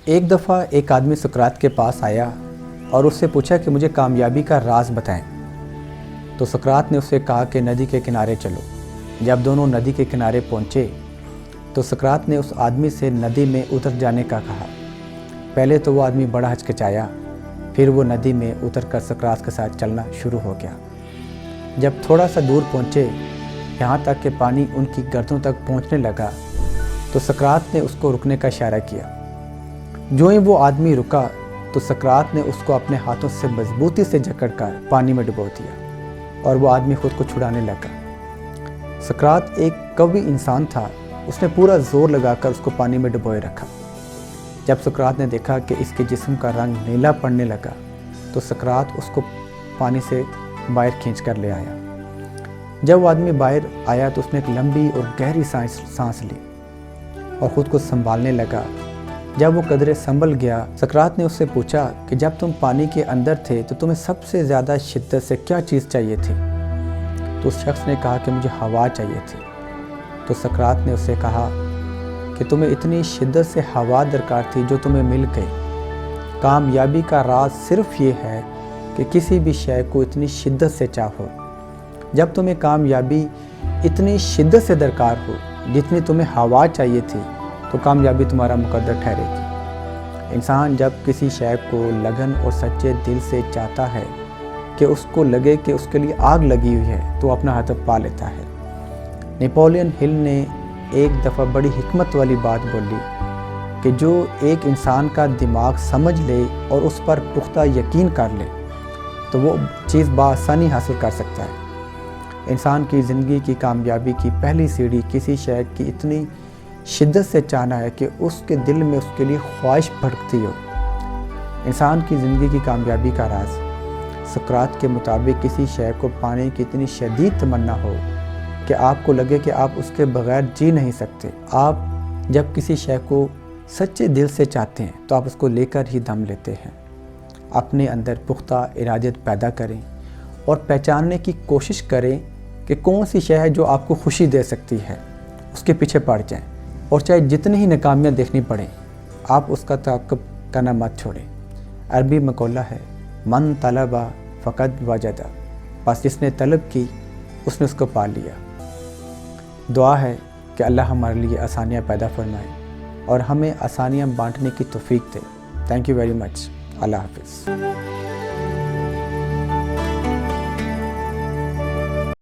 ایک دفعہ ایک آدمی سقراط کے پاس آیا اور اس سے پوچھا کہ مجھے کامیابی کا راز بتائیں۔ تو سقراط نے اسے کہا کہ ندی کے کنارے چلو۔ جب دونوں ندی کے کنارے پہنچے تو سقراط نے اس آدمی سے ندی میں اتر جانے کا کہا۔ پہلے تو وہ آدمی بڑا ہچکچایا، پھر وہ ندی میں اتر کر سقراط کے ساتھ چلنا شروع ہو گیا۔ جب تھوڑا سا دور پہنچے، یہاں تک کہ پانی ان کی گردنوں تک پہنچنے لگا، تو سقراط نے اس کو رکنے کا اشارہ کیا۔ جو ہی وہ آدمی رکا تو سقراط نے اس کو اپنے ہاتھوں سے مضبوطی سے جکڑ کر پانی میں ڈبو دیا اور وہ آدمی خود کو چھڑانے لگا۔ سقراط ایک قوی انسان تھا، اس نے پورا زور لگا کر اس کو پانی میں ڈبوئے رکھا۔ جب سقراط نے دیکھا کہ اس کے جسم کا رنگ نیلا پڑنے لگا تو سقراط اس کو پانی سے باہر کھینچ کر لے آیا۔ جب وہ آدمی باہر آیا تو اس نے ایک لمبی اور گہری سانس لی اور خود کو سنبھالنے لگا۔ جب وہ قدرے سنبھل گیا، سقراط نے اس سے پوچھا کہ جب تم پانی کے اندر تھے تو تمہیں سب سے زیادہ شدت سے کیا چیز چاہیے تھی؟ تو اس شخص نے کہا کہ مجھے ہوا چاہیے تھی۔ تو سقراط نے اس سے کہا کہ تمہیں اتنی شدت سے ہوا درکار تھی جو تمہیں مل گئی۔ کامیابی کا راز صرف یہ ہے کہ کسی بھی شے کو اتنی شدت سے چاہو۔ جب تمہیں کامیابی اتنی شدت سے درکار ہو جتنی تمہیں ہوا چاہیے تھی تو کامیابی تمہارا مقدر ٹھہرے گی۔ انسان جب کسی شے کو لگن اور سچے دل سے چاہتا ہے کہ اس کو لگے کہ اس کے لیے آگ لگی ہوئی ہے تو اپنا ہدف پا لیتا ہے۔ نیپولین ہل نے ایک دفعہ بڑی حکمت والی بات بولی کہ جو ایک انسان کا دماغ سمجھ لے اور اس پر پختہ یقین کر لے تو وہ چیز بآسانی حاصل کر سکتا ہے۔ انسان کی زندگی کی کامیابی کی پہلی سیڑھی کسی شے کی اتنی شدت سے چاہنا ہے کہ اس کے دل میں اس کے لیے خواہش بھڑکتی ہو۔ انسان کی زندگی کی کامیابی کا راز سقراط کے مطابق کسی شے کو پانے کی اتنی شدید تمنا ہو کہ آپ کو لگے کہ آپ اس کے بغیر جی نہیں سکتے۔ آپ جب کسی شے کو سچے دل سے چاہتے ہیں تو آپ اس کو لے کر ہی دم لیتے ہیں۔ اپنے اندر پختہ ارادت پیدا کریں اور پہچاننے کی کوشش کریں کہ کون سی شے ہے جو آپ کو خوشی دے سکتی ہے، اس کے پیچھے پڑ جائیں، اور چاہے جتنی ہی ناکامیاں دیکھنی پڑیں آپ اس کا تعاقب کرنا مت چھوڑیں۔ عربی مقولہ ہے من طلب فقد وجد، بس جس نے طلب کی اس نے اس کو پا لیا۔ دعا ہے کہ اللہ ہمارے لیے آسانیاں پیدا فرمائے اور ہمیں آسانیاں بانٹنے کی توفیق دے۔ Thank you very much. اللہ حافظ۔